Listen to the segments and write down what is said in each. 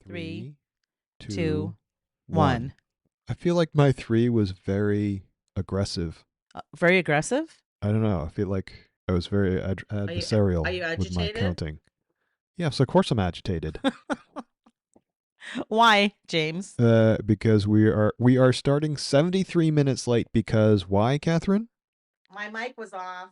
3, 2, 2, 1. 1. I feel like my 3 was very aggressive. Very aggressive? I don't know. I feel like I was very adversarial Are you with my agitated? counting. Yes, of course I'm agitated. Why, James? Because we are starting 73 minutes late because why, Catherine? My mic was off.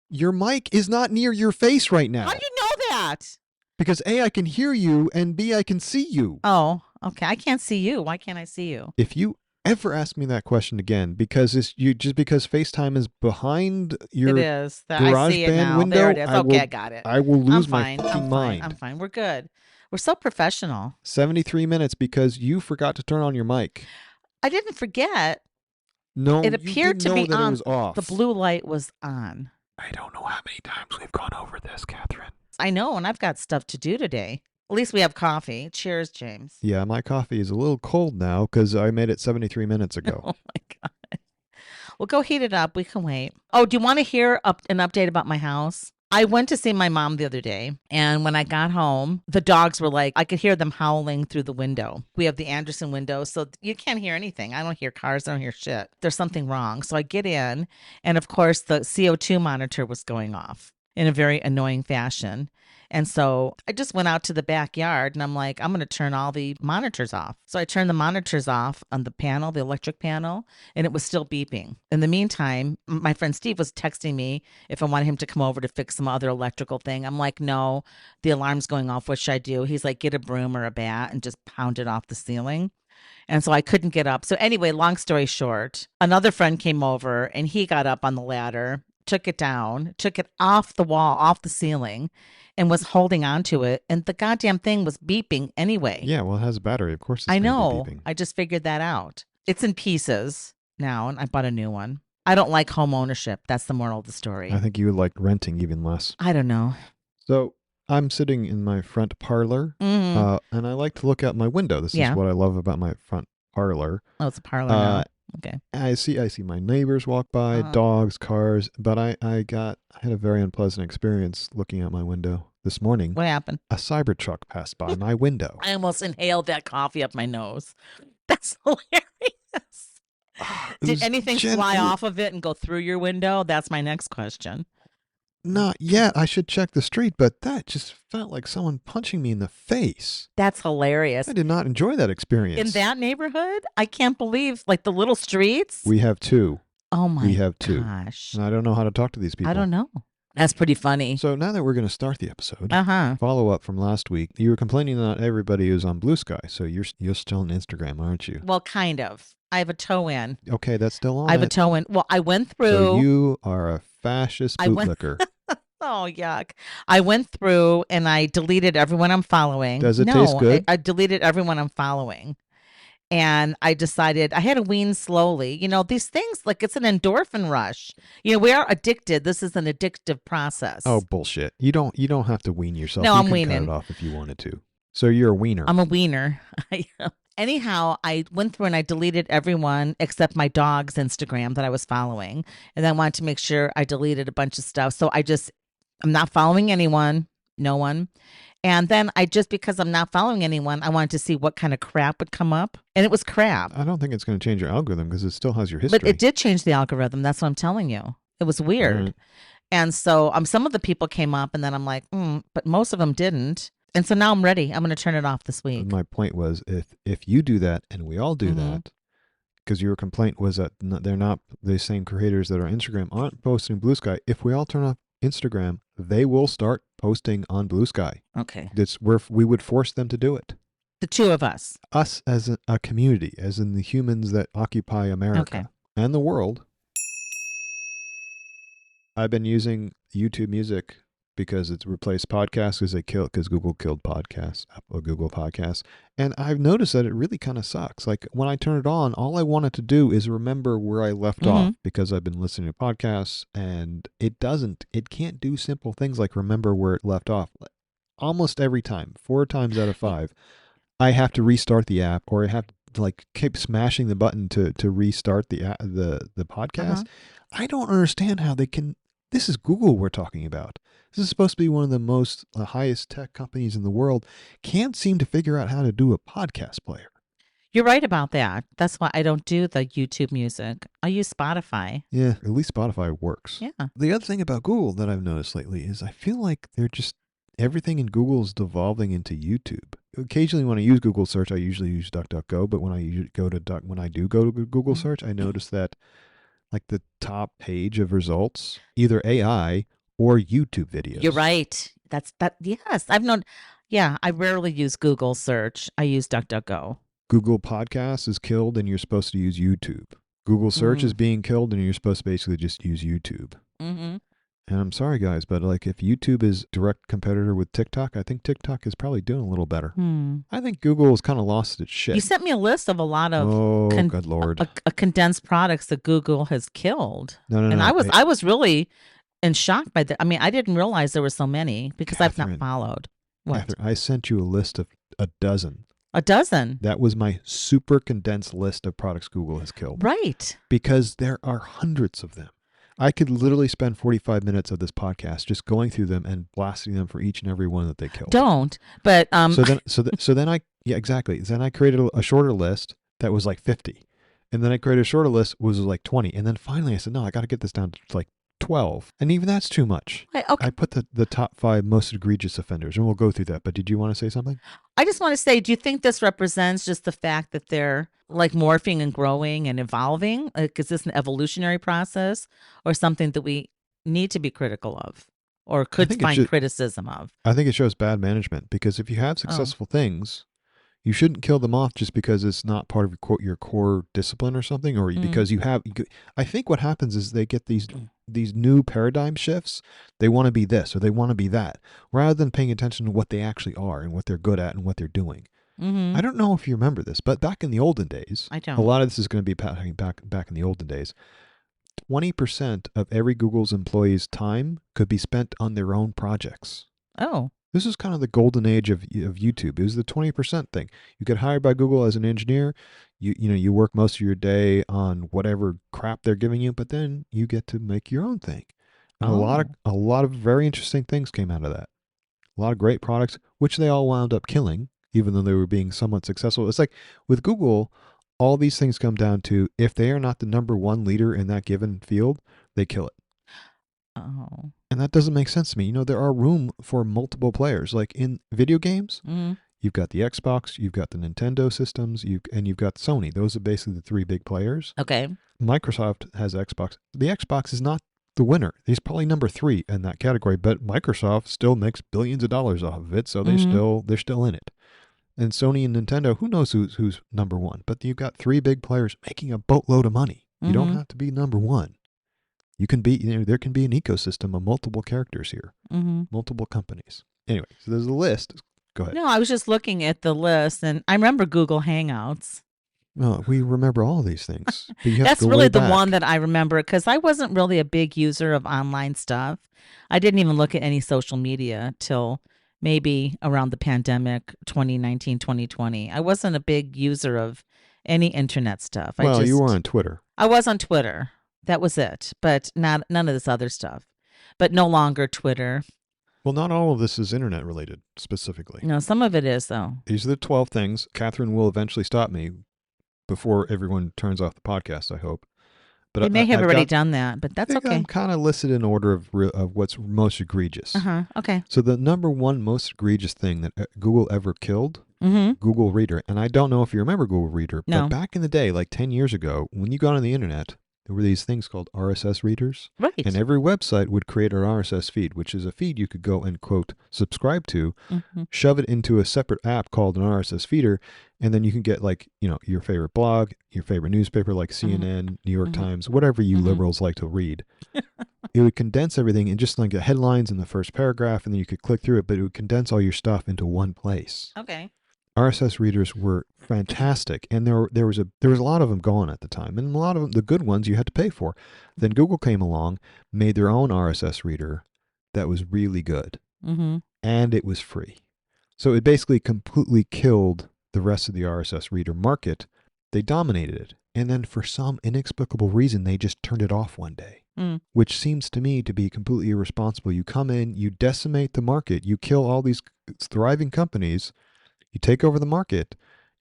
Your mic is not near your face right now. How do you know that? Because A, I can hear you, and B, I can see you. Oh, okay. I can't see you. Why can't I see you? If you ever ask me that question again, because just because FaceTime is behind your It is. I see it GarageBand now. window, There it is. Okay, I got it. I will I'm lose my fine. fucking I'm mind. fine. I'm fine. We're good. We're so professional. 73 minutes because you forgot to turn on your mic. I didn't forget. No, It you appeared didn't to know be that on. it was off. The blue light was on. I don't know how many times we've gone over this, Catherine. I know, and I've got stuff to do today. At least we have coffee. Cheers, James. Yeah, my coffee is a little cold now because I made it 73 minutes ago. Oh my God. Well, go heat it up. We can wait. Oh, do you want to hear an update about my house? I went to see my mom the other day, and when I got home, the dogs were like, I could hear them howling through the window. We have the Anderson window, so you can't hear anything. I don't hear cars. I don't hear shit. There's something wrong. So I get in, and of course, the CO2 monitor was going off in a very annoying fashion. And so I just went out to the backyard and I'm like, I'm going to turn all the monitors off. So I turned the monitors off on the panel, the electric panel, and it was still beeping. In the meantime, my friend Steve was texting me if I wanted him to come over to fix some other electrical thing. I'm like, no, the alarm's going off. What should I do? He's like, get a broom or a bat and just pound it off the ceiling. And so I couldn't get up. So anyway, long story short, another friend came over and he got up on the ladder, took it down, took it off the wall, off the ceiling, and was holding on to it. And the goddamn thing was beeping anyway. Yeah, well, it has a battery. Of course it's I going to know. be beeping. I just figured that out. It's in pieces now, and I bought a new one. I don't like home ownership. That's the moral of the story. I think you would like renting even less. I don't know. So I'm sitting in my front parlor, Mm. and I like to look out my window. This Yeah. is what I love about my front parlor. Oh, it's a parlor now. Okay. I see my neighbors walk by, dogs, cars, but I had a very unpleasant experience looking out my window this morning. What happened? A cyber truck passed by my window. I almost inhaled that coffee up my nose. That's hilarious. Did anything fly off of it and go through your window? That's my next question. Not yet. I should check the street, but that just felt like someone punching me in the face. That's hilarious. I did not enjoy that experience. In that neighborhood? I can't believe, like the little streets? We have two. Oh my We have two. gosh. And I don't know how to talk to these people. I don't know. That's pretty funny. So now that we're going to start the episode, follow up from last week, you were complaining that not everybody is on Blue Sky, so you're still on Instagram, aren't you? Well, kind of. I have a toe in. Okay, that's still on. I have a toe in. Well, I went through. So you are a fascist bootlicker. Oh, yuck. I went through and I deleted everyone I'm following. Does it taste good? I deleted everyone I'm following. And I decided I had to wean slowly. You know, these things, like it's an endorphin rush. You know, we are addicted. This is an addictive process. Oh, bullshit. You don't have to wean yourself. No, you I'm can weaning. cut it off if you wanted to. So you're a wiener. I'm a wiener. Anyhow, I went through and I deleted everyone except my dog's Instagram that I was following. And then I wanted to make sure I deleted a bunch of stuff. So I'm not following anyone, no one. And then because I'm not following anyone, I wanted to see what kind of crap would come up. And it was crap. I don't think it's going to change your algorithm because it still has your history. But it did change the algorithm. That's what I'm telling you. It was weird. Right. And so some of the people came up and then I'm like, but most of them didn't. And so now I'm ready. I'm going to turn it off this week. My point was if you do that and we all do that, because your complaint was that they're not the same creators that are on Instagram aren't posting Blue Sky. If we all turn off Instagram, they will start posting on Blue Sky. Okay. We would force them to do it. The two of us. Us as a community, as in the humans that occupy America and the world. I've been using YouTube Music because it's replaced podcasts because Google killed podcasts, Google Podcasts. And I've noticed that it really kind of sucks. Like when I turn it on, all I wanted to do is remember where I left off because I've been listening to podcasts and it can't do simple things like remember where it left off. Almost every time, 4 times out of 5, I have to restart the app or I have to keep smashing the button to restart the podcast. I don't understand how they can This is Google we're talking about. This is supposed to be one of the most highest tech companies in the world. Can't seem to figure out how to do a podcast player. You're right about that. That's why I don't do the YouTube music. I use Spotify. Yeah, at least Spotify works. Yeah. The other thing about Google that I've noticed lately is I feel like they're just everything in Google is devolving into YouTube. Occasionally, when I use Google search, I usually use DuckDuckGo. But when I do go to Google search, I notice that like the top page of results, either AI or YouTube videos. You're right. Yes, I've known. Yeah, I rarely use Google search. I use DuckDuckGo. Google Podcasts is killed, and you're supposed to use YouTube. Google search is being killed, and you're supposed to basically just use YouTube. Mm-hmm. And I'm sorry, guys, but like if YouTube is direct competitor with TikTok, I think TikTok is probably doing a little better. I think Google has kind of lost its shit. You sent me a list of a lot of good Lord, a condensed products that Google has killed. No. And I was really in shock by that. I mean, I didn't realize there were so many because I've not followed. What? Catherine, I sent you a list of a dozen. A dozen. That was my super condensed list of products Google has killed. Right. Because there are hundreds of them. I could literally spend 45 minutes of this podcast just going through them and blasting them for each and every one that they killed. Don't. But so then I exactly. Then I created a shorter list that was like 50. And then I created a shorter list was like 20. And then finally I said, no, I got to get this down to like 12. And even that's too much. Okay. I put the top 5 most egregious offenders, and we'll go through that. But did you want to say something? I just want to say, do you think this represents just the fact that they're like morphing and growing and evolving? Like, is this an evolutionary process or something that we need to be critical of or could find criticism of? I think it shows bad management, because if you have successful things, you shouldn't kill them off just because it's not part of your core discipline or something, or because you have. I think what happens is they get these new paradigm shifts. They want to be this or they want to be that, rather than paying attention to what they actually are and what they're good at and what they're doing. I don't know if you remember this, but back in the olden days, I don't. A lot of this is going to be back in the olden days. 20% of every Google's employees' time could be spent on their own projects. Oh. This is kind of the golden age of YouTube. It was the 20% thing. You get hired by Google as an engineer. You work most of your day on whatever crap they're giving you, but then you get to make your own thing. And a lot of very interesting things came out of that. A lot of great products, which they all wound up killing, even though they were being somewhat successful. It's like with Google, all these things come down to if they are not the number one leader in that given field, they kill it. Oh. And that doesn't make sense to me. There are room for multiple players. Like in video games, you've got the Xbox, you've got the Nintendo systems, and you've got Sony. Those are basically the 3 big players. Okay. Microsoft has Xbox. The Xbox is not the winner. He's probably number 3 in that category, but Microsoft still makes billions of dollars off of it, so they're still in it. And Sony and Nintendo, who knows who's number 1? But you've got 3 big players making a boatload of money. You don't have to be number 1. You can be, there can be an ecosystem of multiple characters here, multiple companies. Anyway, so there's a list. Go ahead. No, I was just looking at the list, and I remember Google Hangouts. Well, we remember all these things. That's really the one that I remember, because I wasn't really a big user of online stuff. I didn't even look at any social media till maybe around the pandemic, 2019, 2020. I wasn't a big user of any internet stuff. You were on Twitter. I was on Twitter. That was it, but none of this other stuff. But no longer Twitter. Well, not all of this is internet related specifically. No, some of it is, though. These are the 12 things. Catherine will eventually stop me before everyone turns off the podcast, I hope. But they may have already done that, but that's okay. I'm kind of listed in order of what's most egregious. Okay. So the number 1 most egregious thing that Google ever killed, Google Reader. And I don't know if you remember Google Reader, but back in the day, like 10 years ago, when you got on the internet, there were these things called RSS readers. Right. And every website would create an RSS feed, which is a feed you could go and, quote, subscribe to, shove it into a separate app called an RSS feeder, and then you can get, like, your favorite blog, your favorite newspaper like CNN, New York Times, whatever you liberals like to read. It would condense everything in just like the headlines in the first paragraph, and then you could click through it, but it would condense all your stuff into one place. Okay. RSS readers were fantastic, and there was a lot of them going at the time, and a lot of them, the good ones, you had to pay for. Then Google came along, made their own RSS reader that was really good, and it was free. So it basically completely killed the rest of the RSS reader market. They dominated it, and then for some inexplicable reason, they just turned it off one day. Mm. which seems to me to be completely irresponsible. You come in, you decimate the market, you kill all these thriving companies, you take over the market,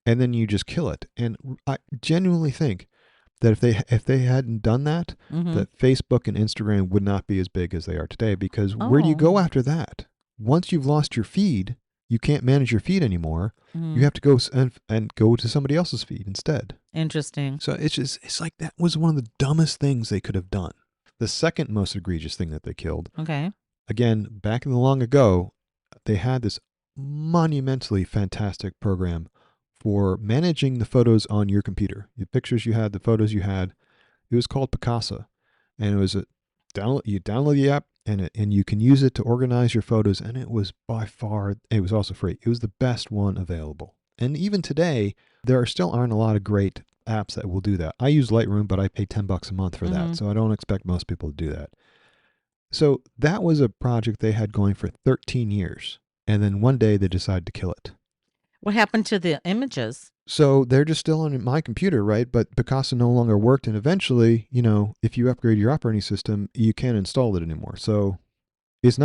and then you just kill it. And I genuinely think that if they hadn't done that, Mm-hmm. that Facebook and Instagram would not be as big as they are today. Because where do you Oh. go after that? Once you've lost your feed, you can't manage your feed anymore. Mm. You have to go and go to somebody else's feed instead. Interesting. So it's like that was one of the dumbest things they could have done. The second most egregious thing that they killed, Okay. again, back in the long ago, they had this monumentally fantastic program for managing the photos on your computer. The pictures you had, the photos you had. It was called Picasa, and it was a download. You download the app, and you can use it to organize your photos. And it was by far, it was also free. It was the best one available. And even today, there still aren't a lot of great apps that will do that. I use Lightroom, but I pay $10 a month for that, so I don't expect most people to do that. So that was a project they had going for 13 years, and then one day they decided to kill it. What happened to the images? So they're just still on my computer, right? But Picasa no longer worked, and eventually, if you upgrade your operating system, you can't install it anymore. So it's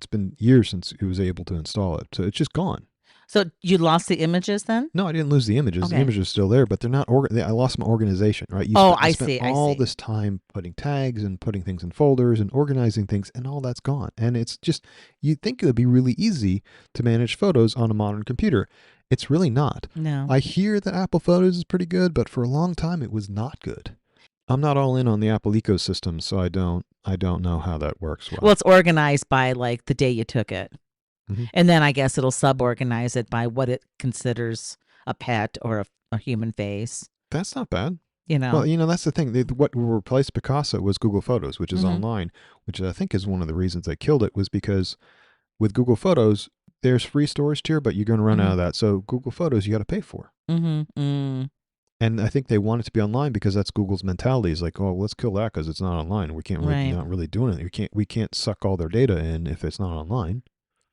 been years since it was able to install it, so it's just gone. So you lost the images then? No, I didn't lose the images. Okay. The images are still there, but they're not. I lost my organization, right? I spent see. all this time putting tags and putting things in folders and organizing things, and all that's gone. And it's just, you'd think it would be really easy to manage photos on a modern computer. It's really not. No. I hear that Apple Photos is pretty good, but for a long time it was not good. I'm not all in on the Apple ecosystem, so I don't know how that works well. Well, it's organized by like the day you took it. Mhm. And then I guess it'll suborganize it by what it considers a pet or a human face. That's not bad. You know. Well, that's the thing. What replaced Picasa was Google Photos, which is Mhm. online, which I think is one of the reasons they killed it, was because with Google Photos, there's free storage tier, but you're going to run out of that. So Google Photos, you got to pay for. Mm-hmm. Mm. And I think they want it to be online because that's Google's mentality. Is like, oh, let's kill that because it's not online. We can't really, Right. not really doing it. We can't suck all their data in if it's not online.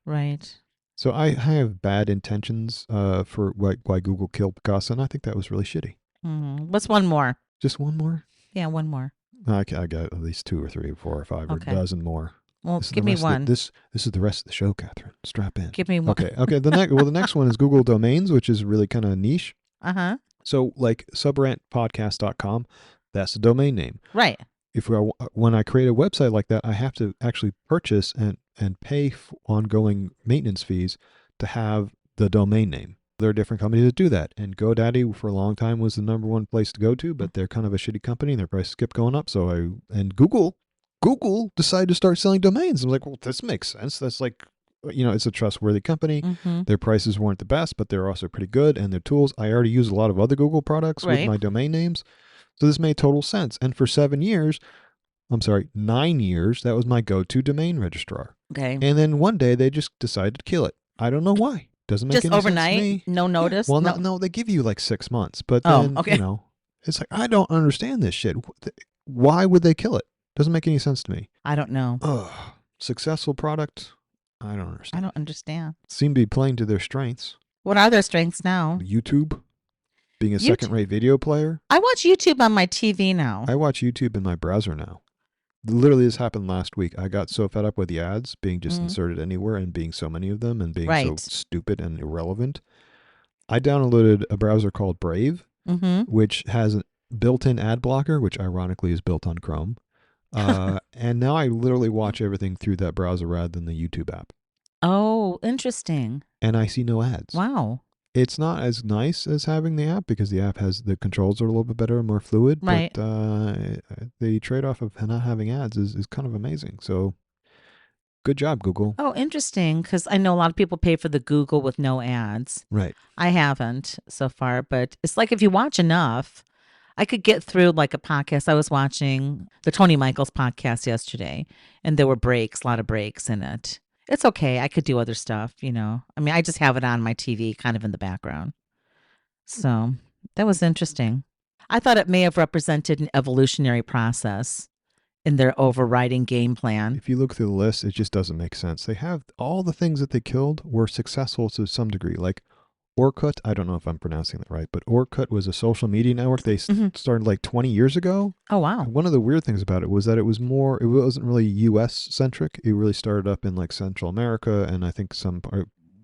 Right. So I have bad intentions for why Google killed Picasa, and I think that was really shitty. Mm-hmm. What's one more? Just one more? Yeah, one more. I got at least 2 or 3 or 4 or 5 or a dozen more. Well, give me one. This is the rest of the show, Catherine. Strap in. Give me one. Okay. The next one is Google Domains, which is really kind of niche. Uh-huh. So like subrantpodcast.com, that's the domain name. Right. When I create a website like that, I have to actually purchase and pay ongoing maintenance fees to have the domain name. There are different companies that do that, and GoDaddy for a long time was the number one place to go to, but they're kind of a shitty company and their prices kept going up. And Google decided to start selling domains. I'm like, well, this makes sense. That's like, it's a trustworthy company. Mm-hmm. Their prices weren't the best, but they're also pretty good, and their tools. I already use a lot of other Google products with my domain names, so this made total sense. And for 9 years, that was my go-to domain registrar. Okay. And then one day they just decided to kill it. I don't know why. Doesn't make just any overnight, sense to me. no notice. Yeah. Well, no, they give you like 6 months, but then it's like, I don't understand this shit. Why would they kill it? Doesn't make any sense to me. I don't know. Ugh. Successful product. I don't understand. I don't understand. Seem to be playing to their strengths. What are their strengths now? YouTube, being a second-rate video player. I watch YouTube on my TV now. I watch YouTube in my browser now. Literally, this happened last week. I got so fed up with the ads being just inserted anywhere and being so many of them and being so stupid and irrelevant. I downloaded a browser called Brave, which has a built-in ad blocker, which ironically is built on Chrome. And now I literally watch everything through that browser rather than the YouTube app. Oh, interesting. And I see no ads. Wow. It's not as nice as having the app because the app has the controls are a little bit better and more fluid. Right. But the trade-off of not having ads is kind of amazing. So good job, Google. Oh, interesting. Because I know a lot of people pay for the Google with no ads. Right. I haven't so far, but it's like if you watch enough, I could get through like a podcast. I was watching the Tony Michaels podcast yesterday, and there were breaks, a lot of breaks in it. It's okay. I could do other stuff, I mean, I just have it on my TV kind of in the background. So that was interesting. I thought it may have represented an evolutionary process in their overriding game plan. If you look through the list, it just doesn't make sense. They have all the things that they killed were successful to some degree, like Orkut. I don't know if I'm pronouncing that right, but Orkut was a social media network. They Hmm. started like 20 years ago. Oh, wow. One of the weird things about it was that it wasn't really US centric. It really started up in like Central America, and I think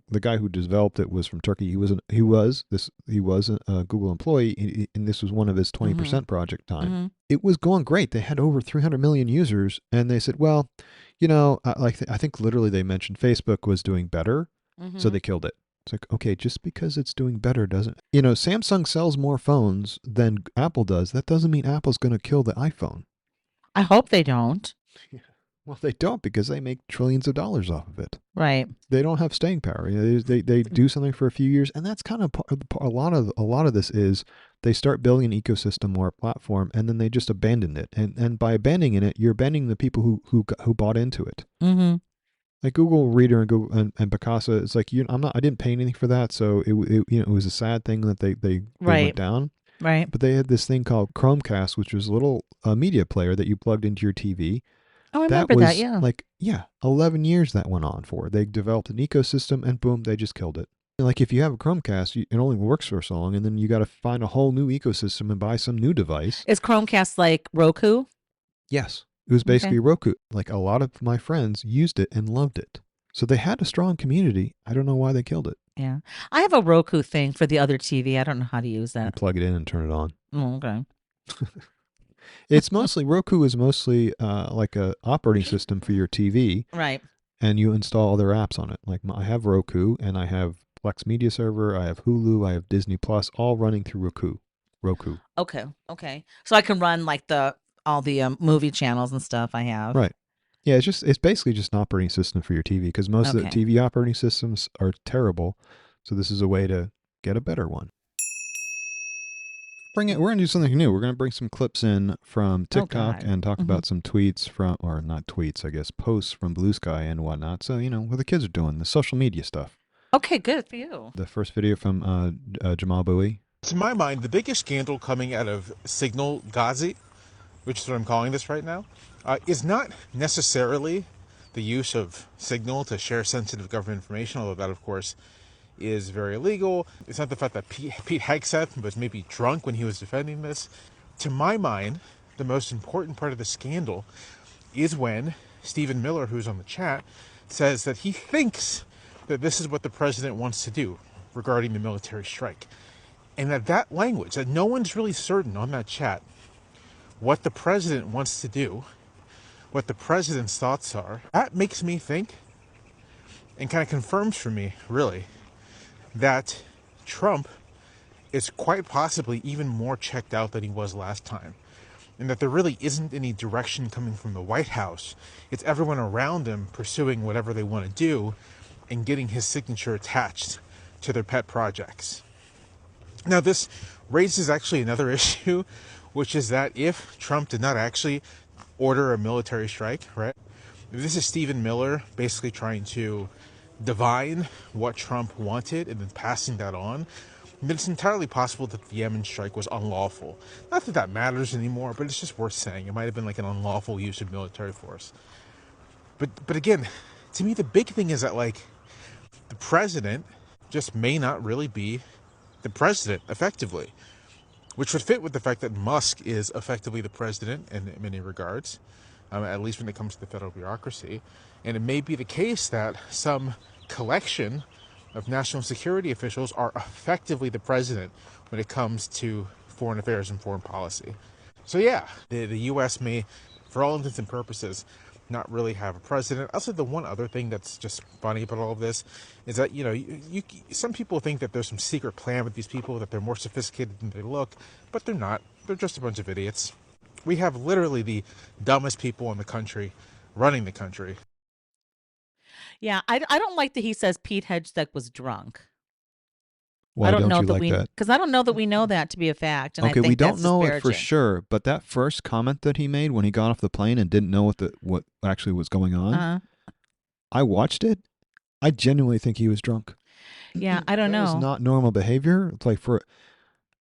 the guy who developed it was from Turkey. He was a Google employee, and this was one of his Hmm. 20% project time. Hmm. It was going great. They had over 300 million users, and they said, well, I think literally they mentioned Facebook was doing better, so Hmm. they killed it. It's like, okay, just because it's doing better doesn't, Samsung sells more phones than Apple does. That doesn't mean Apple's going to kill the iPhone. I hope they don't. Yeah. Well, they don't, because they make trillions of dollars off of it. Right. They don't have staying power. They do something for a few years, and that's kind of a lot of this is they start building an ecosystem or a platform, and then they just abandon it. And by abandoning it, you're abandoning the people who bought into it. Hmm. Like Google Reader and Google and Picasa, it's like I didn't pay anything for that, so it was a sad thing that they Right. went down. Right. But they had this thing called Chromecast, which was a little media player that you plugged into your TV. Oh, I That remember that. was Yeah. like, yeah, 11 years that went on for. They developed an ecosystem, and boom, they just killed it. Like if you have a Chromecast, it only works for so long, and then you got to find a whole new ecosystem and buy some new device. Is Chromecast like Roku? Yes, it was Okay. basically Roku. Like a lot of my friends used it and loved it. So they had a strong community. I don't know why they killed it. Yeah. I have a Roku thing for the other TV. I don't know how to use You that. plug it in and turn it on. Oh, okay. Roku is mostly like a operating system for your TV, Right. and you install other apps on it. Like I have Roku, and I have Plex Media Server, I have Hulu, I have Disney Plus, all running through Roku. Okay. Okay. So I can run like all the movie channels and stuff I have. Right. Yeah, it's basically just an operating system for your TV, because most of the Okay. TV operating systems are terrible. So this is a way to get a better one. We're going to do something new. We're going to bring some clips in from TikTok God. and talk Mhm. about some tweets or not tweets, I guess, posts from Blue Sky and whatnot. So, what the kids are doing, the social media stuff. Okay, good for you. The first video from Jamal Bowie. To my mind, the biggest scandal coming out of SignalGate, which is what I'm calling this right now, is not necessarily the use of Signal to share sensitive government information, although that, of course, is very illegal. It's not the fact that Pete Hegseth was maybe drunk when he was defending this. To my mind, the most important part of the scandal is when Stephen Miller, who's on the chat, says that he thinks that this is what the president wants to do regarding the military strike. And that language, that no one's really certain on that chat what the president wants to do, what the president's thoughts are, that makes me think, and kind of confirms for me, really, that Trump is quite possibly even more checked out than he was last time. And that there really isn't any direction coming from the White House. It's everyone around him pursuing whatever they want to do and getting his signature attached to their pet projects. Now, this raises actually another issue, which is that if Trump did not actually order a military strike, right? If this is Stephen Miller basically trying to divine what Trump wanted and then passing that on, then it's entirely possible that the Yemen strike was unlawful. Not that that matters anymore, but it's just worth saying. It might have been like an unlawful use of military force. But again, to me, the big thing is that, like, the president just may not really be the president effectively, which would fit with the fact that Musk is effectively the president in many regards, at least when it comes to the federal bureaucracy. And it may be the case that some collection of national security officials are effectively the president when it comes to foreign affairs and foreign policy. So yeah, the U.S. may, for all intents and purposes, not really have a president. Also, the one other thing that's just funny about all of this is that, some people think that there's some secret plan with these people, that they're more sophisticated than they look, but they're not. They're just a bunch of idiots. We have literally the dumbest people in the country running the country. Yeah, I don't like that he says Pete Hegseth was drunk. Why I don't don't know you that like that? Because I don't know that we know that to be a fact, and I Okay, think we don't that's know it for disparaging. sure, but that first comment that he made when he got off the plane and didn't know what actually was going on, Uh-huh. I watched it. I genuinely think he was drunk. Yeah, I don't That know. was not normal behavior. It's like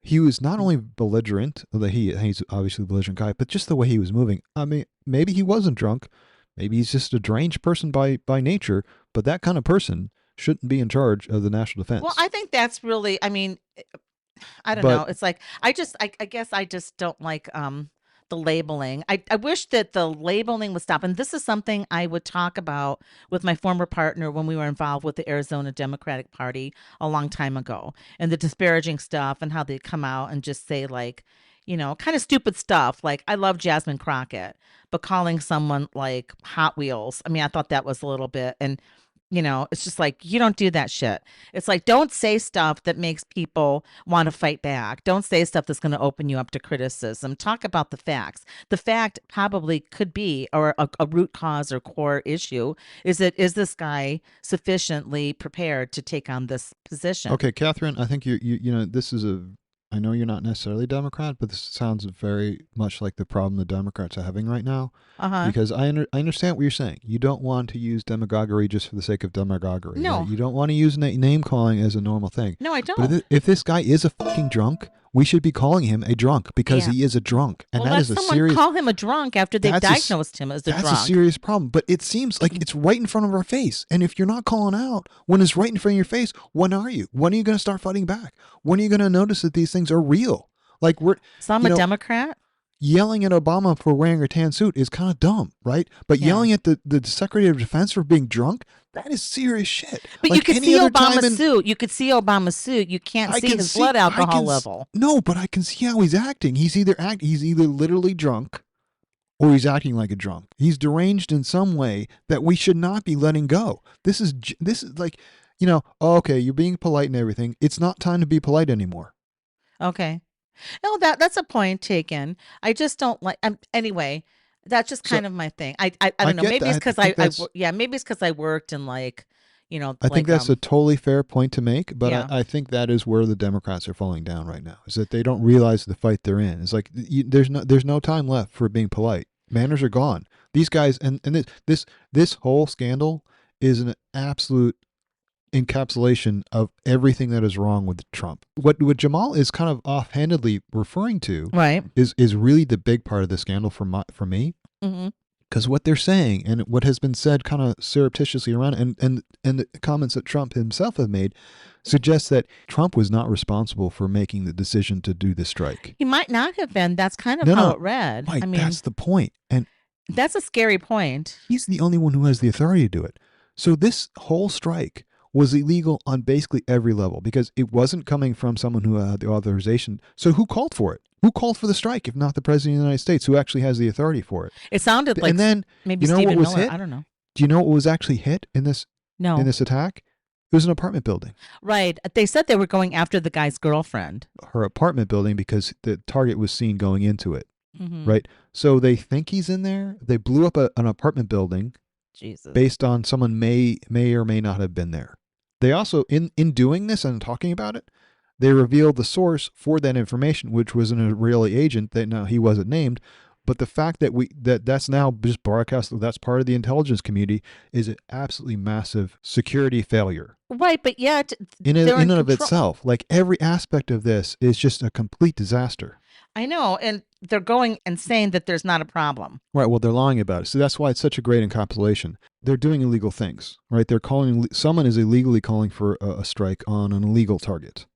he was not only belligerent, although he's obviously a belligerent guy, but just the way he was moving. I mean, maybe he wasn't drunk. Maybe he's just a deranged person by nature, but that kind of person shouldn't be in charge of the national defense. Well, I think that's really, I mean, I don't But- know. It's like I guess I just don't like the labeling. I wish that the labeling would stop. And this is something I would talk about with my former partner when we were involved with the Arizona Democratic Party a long time ago, and the disparaging stuff and how they come out and just say like, you know, kind of stupid stuff. Like I love Jasmine Crockett, but calling someone like Hot Wheels, I mean, I thought that was a little bit, and you know, it's just like, you don't do that shit. It's like, don't say stuff that makes people want to fight back. Don't say stuff that's going to open you up to criticism. Talk about the facts. The fact probably could be, or a root cause or core issue, is this guy sufficiently prepared to take on this position? Okay, Catherine, I think you know, this is I know you're not necessarily a Democrat, but this sounds very much like the problem the Democrats are having right now. Uh-huh. Because I understand what you're saying. You don't want to use demagoguery just for the sake of demagoguery. No. Right? You don't want to use name calling as a normal thing. No, I don't. But if this guy is a fucking drunk, we should be calling him a drunk because Yeah. he is a drunk. And well, that let is a someone serious... call him a drunk after they've diagnosed him as a drunk. That's a serious problem. But it seems like it's right in front of our face. And if you're not calling out when it's right in front of your face, when are you? When are you going to start fighting back? When are you going to notice that these things are real? Like So I'm a Democrat? Yelling at Obama for wearing a tan suit is kind of dumb, right? But yelling at the Secretary of Defense for being drunk, that is serious shit. But like you could see Obama's suit. You could see Obama's suit. You can't see his blood alcohol level. No, but I can see how he's acting. He's either literally drunk or he's acting like a drunk. He's deranged in some way that we should not be letting go. This is like, you know, okay, you're being polite and everything. It's not time to be polite anymore. Okay. No, that's a point taken. I just don't like. Anyway, that's just kind of my thing. I don't know. Maybe it's because maybe it's because I worked in like, you know. I think that's a totally fair point to make, but Yeah. I think that is where the Democrats are falling down right now. Is that they don't realize the fight they're in. It's like there's no time left for being polite. Manners are gone. These guys and this whole scandal is an absolute encapsulation of everything that is wrong with Trump. What Jamal is kind of offhandedly referring to, right, is really the big part of the scandal for me. Mm-hmm. Because what they're saying and what has been said kind of surreptitiously around and the comments that Trump himself have made suggests that Trump was not responsible for making the decision to do the strike. He might not have been. That's kind of how it read. Mike, I mean, that's the point. And that's a scary point. he's the only one who has the authority to do it. So this whole strike was illegal on basically every level because it wasn't coming from someone who had the authorization. So who called for it? Who called for the strike if not the President of the United States, who actually has the authority for it? It sounded like, and then, maybe you know Stephen what was Miller. hit? I don't know. Do you know what was actually hit in this attack? It was an apartment building. Right. They said they were going after the guy's girlfriend. Her apartment building because the target was seen going into it. Mm-hmm. Right. So they think he's in there. They blew up an apartment building. Jesus. Based on someone may or may not have been there. They also, in doing this and talking about it, they revealed the source for that information, which was an Israeli agent that now he wasn't named. But the fact that that's now just broadcast, that's part of the intelligence community, is an absolutely massive security failure. Right, but yet in and of itself, like every aspect of this is just a complete disaster. I know, and they're going and saying that there's not a problem. Right, well, they're lying about it. So that's why it's such a great encapsulation. They're doing illegal things, right? Someone is illegally calling for a strike on an illegal target.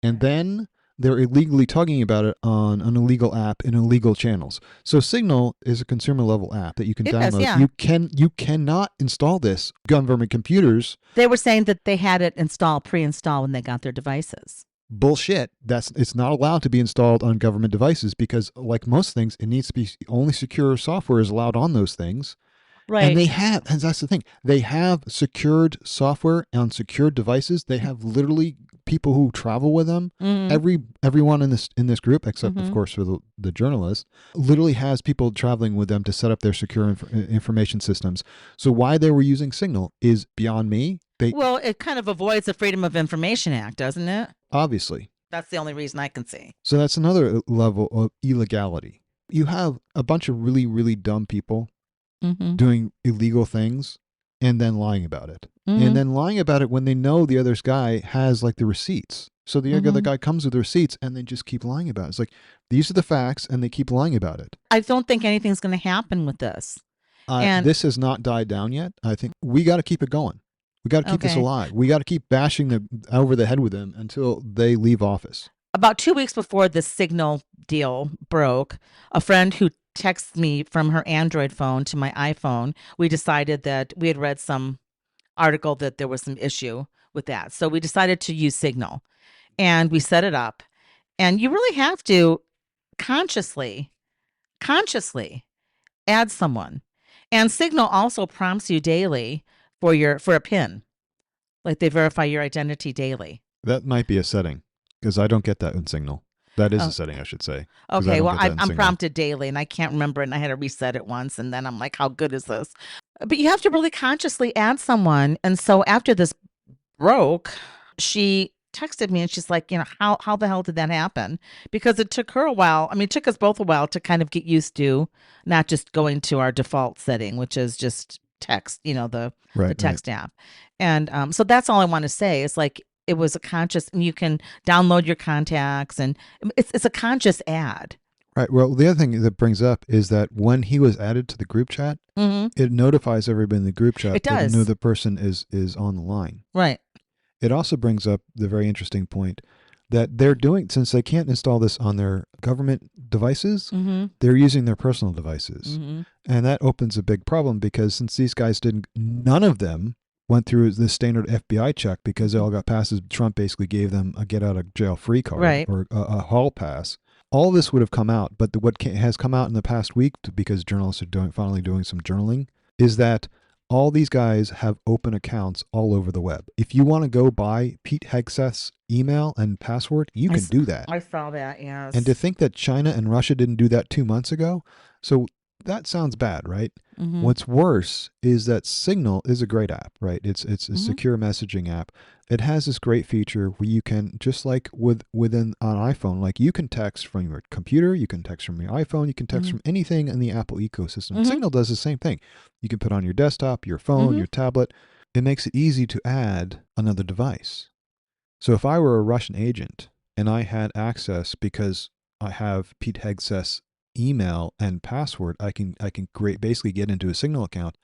And then they're illegally talking about it on an illegal app in illegal channels. So Signal is a consumer level app that you can download. Yeah. You cannot install this government computers. They were saying that they had it pre-installed when they got their devices. Bullshit. It's not allowed to be installed on government devices because, like most things, it needs to be only secure software is allowed on those things. Right. And and that's the thing. They have secured software on secured devices. They have literally people who travel with them. Mm-hmm. Everyone in this group, except of course for the journalists, literally has people traveling with them to set up their secure information systems. So why they were using Signal is beyond me. Well, it kind of avoids the Freedom of Information Act, doesn't it? Obviously. That's the only reason I can see. So that's another level of illegality. You have a bunch of really, really dumb people doing illegal things and then lying about it. Mm-hmm. And then lying about it when they know the other guy has like the receipts. So the other guy comes with the receipts and they just keep lying about it. It's like, these are the facts and they keep lying about it. I don't think anything's going to happen with this. This has not died down yet. I think we got to keep it going. We got to keep this Okay. alive. We got to keep bashing them over the head with them until they leave office. About 2 weeks before the Signal deal broke, a friend who texted me from her Android phone to my iPhone, we decided that we had read some article that there was some issue with that. So we decided to use Signal, and we set it up. And you really have to consciously add someone. And Signal also prompts you daily for a PIN. Like they verify your identity daily. That might be a setting because I don't get that in Signal. That is Oh. a setting, I should say. 'cause I Okay, don't well, get that in I'm Signal. prompted daily, and I can't remember it, and I had to reset it once, and then I'm like, how good is this? But you have to really consciously add someone. And so after this broke, she texted me, and she's like, how the hell did that happen? Because it took her a while. I mean, it took us both a while to kind of get used to not just going to our default setting, which is just text, the Right. text app. And so that's all I want to say. It's like it was a conscious, and you can download your contacts, and it's a conscious ad. Right. Well, the other thing that brings up is that when he was added to the group chat, Mm-hmm. it notifies everybody in the group chat It that does. another person is on the line. Right. It also brings up the very interesting point that they're doing, since they can't install this on their government devices, Mm-hmm. they're using their personal devices. Mm-hmm. And that opens a big problem because since these guys none of them went through the standard FBI check because they all got passes. Trump basically gave them a get out of jail free card Right. or a hall pass. All this would have come out, but what has come out in the past week, because journalists are finally doing some journaling, is that all these guys have open accounts all over the web. If you want to go buy Pete Hegseth's email and password, you can do that. I saw that, yes. And to think that China and Russia didn't do that 2 months ago, so that sounds bad, right? Mhm. What's worse is that Signal is a great app, right? It's a Mhm. secure messaging app. It has this great feature where you can, just like within an iPhone, like you can text from your computer, you can text from your iPhone, you can text Mhm. from anything in the Apple ecosystem. Mhm. Signal does the same thing. You can put on your desktop, your phone, Mhm. your tablet. It makes it easy to add another device. So if I were a Russian agent and I had access because I have Pete Hegseth's email and password, I can basically get into a Signal account.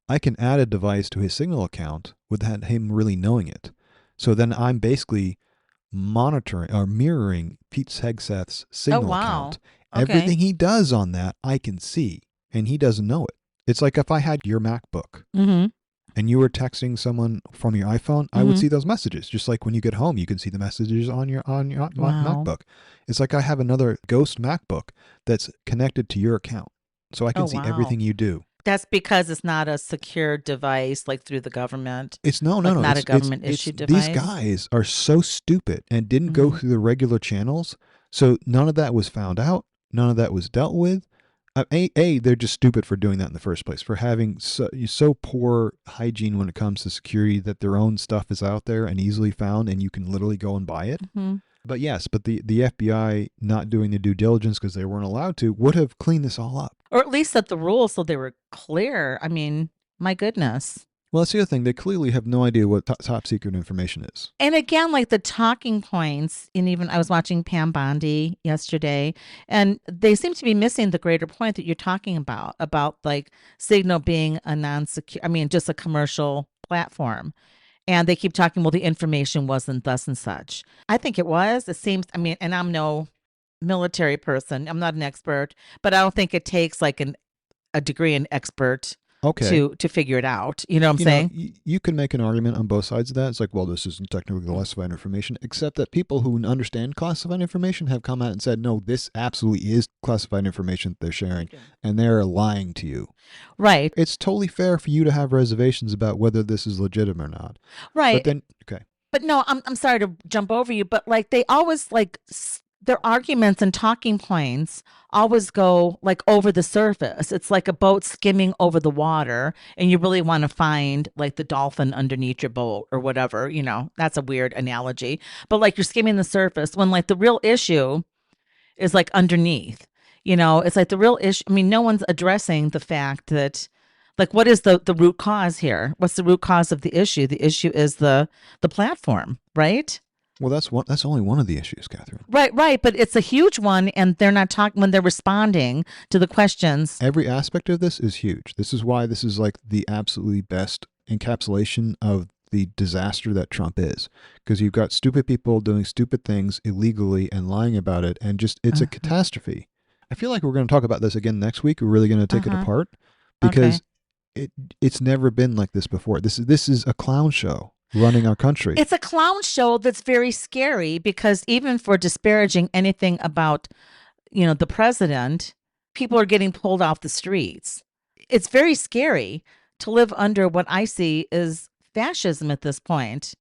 I can add a device to his Signal account without him really knowing it. So then I'm basically monitoring or mirroring Pete Hegseth's Signal wow. account. Okay. Everything he does on that, I can see, and he doesn't know it. It's like if I had your MacBook Mhm. and you were texting someone from your iPhone, I would Mhm. see those messages. Just like when you get home, you can see the messages on your Wow. MacBook. It's like I have another ghost MacBook that's connected to your account, so I can see wow. everything you do. That's because it's not a secure device like through the government. It's no. Like not a It's government issued these device? guys are so stupid and didn't go Mhm. through the regular channels, so none of that was found out. None of that was dealt with. They're just stupid for doing that in the first place, for having so poor hygiene when it comes to security that their own stuff is out there and easily found, and you can literally go and buy it. Mhm. But yes, the FBI not doing the due diligence because they weren't allowed to would have cleaned this all up. Or at least set the rules so they were clear. I mean, my goodness. Well, that's the other thing. They clearly have no idea what top secret information is. And again, like the talking points, and even I was watching Pam Bondi yesterday, and they seem to be missing the greater point that you're talking about like Signal being a non-secure, I mean, just a commercial platform. And they keep talking, well, the information wasn't thus and such. I think it was. It seems, I mean, and I'm no military person, I'm not an expert, but I don't think it takes like a degree in expert Okay. to figure it out. You know what I'm You know, saying? you can make an argument on both sides of that. It's like, well, this isn't technically classified information, except that people who understand classified information have come out and said, no, this absolutely is classified information that they're sharing, and they're lying to you. Right. It's totally fair for you to have reservations about whether this is legitimate or not. Right. But then, okay. But no, I'm sorry to jump over you, but like they always like their arguments and talking points always go like over the surface. It's like a boat skimming over the water, and you really want to find like the dolphin underneath your boat or whatever. That's a weird analogy, but like you're skimming the surface when like the real issue is like underneath. It's like the real issue. I mean, no one's addressing the fact that like what is the root cause here? What's the root cause of the issue? The issue is the platform, right? Well, that's only one of the issues, Catherine. Right, but it's a huge one, and they're not talking when they're responding to the questions. Every aspect of this is huge. This is why this is like the absolutely best encapsulation of the disaster that Trump is, because you've got stupid people doing stupid things illegally and lying about it, and just it's a catastrophe. I feel like we're going to talk about this again next week. We're really going to take it apart because it's never been like this before. This is a clown show running our country. It's a clown show that's very scary because even for disparaging anything about, the president, people are getting pulled off the streets. It's very scary to live under what I see is fascism at this point.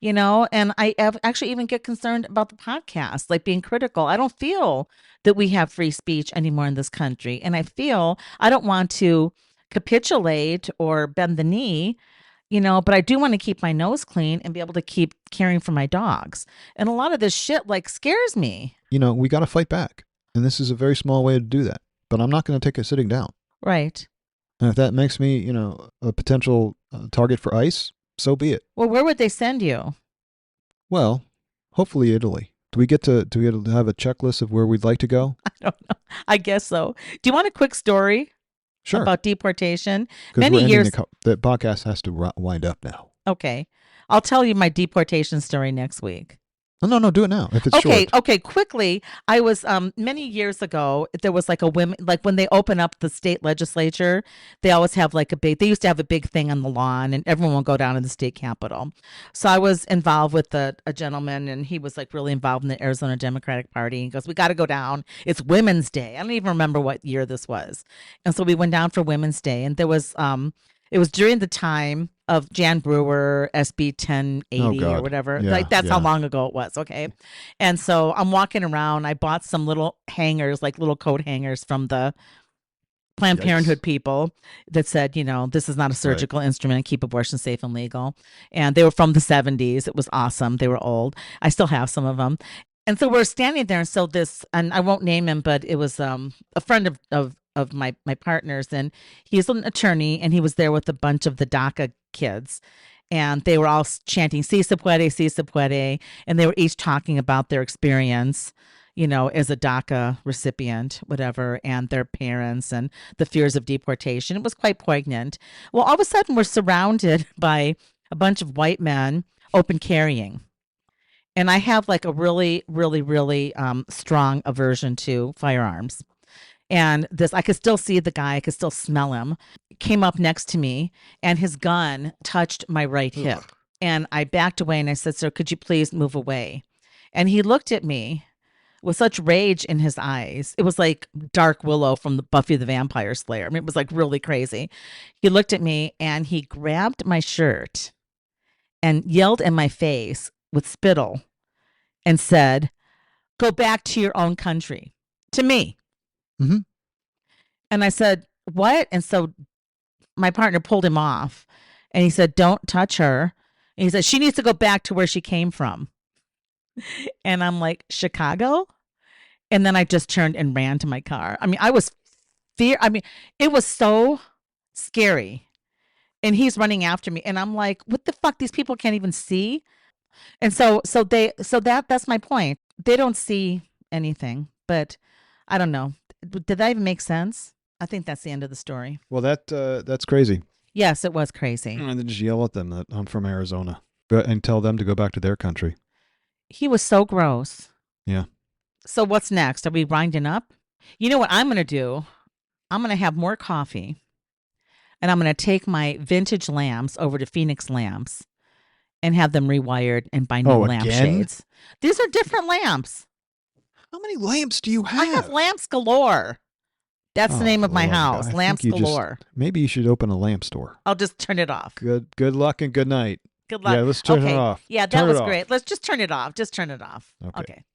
And I actually even get concerned about the podcast, like being critical. I don't feel that we have free speech anymore in this country. And I feel I don't want to capitulate or bend the knee, but I do want to keep my nose clean and be able to keep caring for my dogs. And a lot of this shit scares me. We got to fight back. And this is a very small way to do that. But I'm not going to take it sitting down. Right. And if that makes me, a potential target for ICE, so be it. Well, where would they send you? Well, hopefully Italy. Do we get to have a checklist of where we'd like to go? I don't know. I guess so. Do you want a quick story? Sure. About deportation? Many years. The podcast has to wind up now. Okay. I'll tell you my deportation story next week. No, do it now if it's short. Okay, quickly. I was many years ago, there was a women, when they open up the state legislature, they always have they used to have a big thing on the lawn and everyone will go down to the state capitol. So I was involved with a gentleman and he was really involved in the Arizona Democratic Party. He goes, we got to go down. It's Women's Day. I don't even remember what year this was. And so we went down for Women's Day and there was, it was during the time of Jan Brewer, SB 1080 or whatever. Yeah, that's how long ago it was. Okay. And so I'm walking around. I bought some little hangers, little coat hangers from the Planned Parenthood people that said, this is not a surgical instrument and keep abortion safe and legal. And they were from the 70s. It was awesome. They were old. I still have some of them. And so we're standing there. And so and I won't name him, but it was a friend of my partners, and he's an attorney, and he was there with a bunch of the DACA kids, and they were all chanting "Si se puede, si se puede," and they were each talking about their experience, as a DACA recipient, whatever, and their parents and the fears of deportation. It was quite poignant. Well, all of a sudden, we're surrounded by a bunch of white men open carrying. And I have a really, really, really strong aversion to firearms. And I could still see the guy, I could still smell him, came up next to me and his gun touched my right hip. And I backed away and I said, sir, could you please move away? And he looked at me with such rage in his eyes. It was like Dark Willow from the Buffy the Vampire Slayer. I mean, it was really crazy. He looked at me and he grabbed my shirt and yelled in my face with spittle and said, go back to your own country, to me. Mm-hmm. And I said, what? And so my partner pulled him off and he said, don't touch her. And he said, she needs to go back to where she came from. And I'm like, Chicago? And then I just turned and ran to my car. I mean, it was so scary. And he's running after me. And I'm like, what the fuck? These people can't even see. And so that's my point. They don't see anything, but I don't know. Did that even make sense? I think that's the end of the story. Well, that's crazy. Yes, it was crazy. And then just yell at them that I'm from Arizona and tell them to go back to their country. He was so gross. Yeah. So what's next? Are we winding up? You know what I'm going to do? I'm going to have more coffee and I'm going to take my vintage lamps over to Phoenix Lamps and have them rewired and buy new lampshades. These are different lamps. How many lamps do you have? I have lamps galore. That's the name of my house. Lamps galore. Maybe you should open a lamp store. I'll just turn it off. Good luck and good night. Good luck. Yeah, let's turn it off. Yeah, that was great. Let's just turn it off. Just turn it off. Okay.